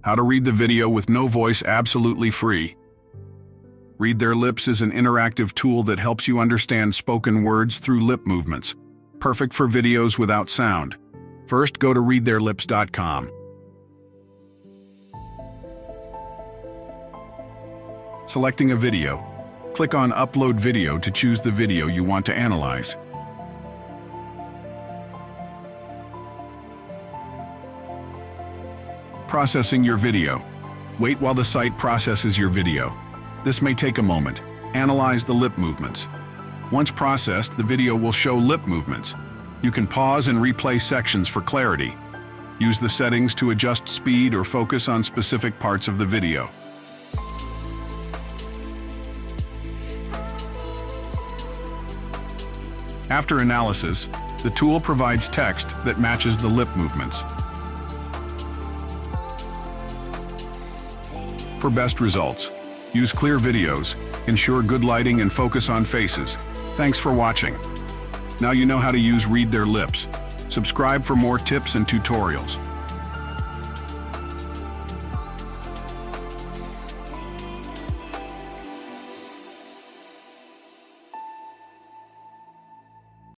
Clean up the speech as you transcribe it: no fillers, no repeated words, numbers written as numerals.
How to read the video with no voice absolutely free. Read Their Lips is an interactive tool that helps you understand spoken words through lip movements. Perfect for videos without sound. First, go to readtheirlips.com. Selecting a video. Click on Upload Video to choose the video you want to analyze. Processing your video. Wait while the site processes your video. This may take a moment. Analyze the lip movements. Once processed, the video will show lip movements. You can pause and replay sections for clarity. Use the settings to adjust speed or focus on specific parts of the video. After analysis, the tool provides text that matches the lip movements. For best results, use clear videos, ensure good lighting and focus on faces. Thanks for watching. Now you know how to use Read Their Lips. Subscribe for more tips and tutorials.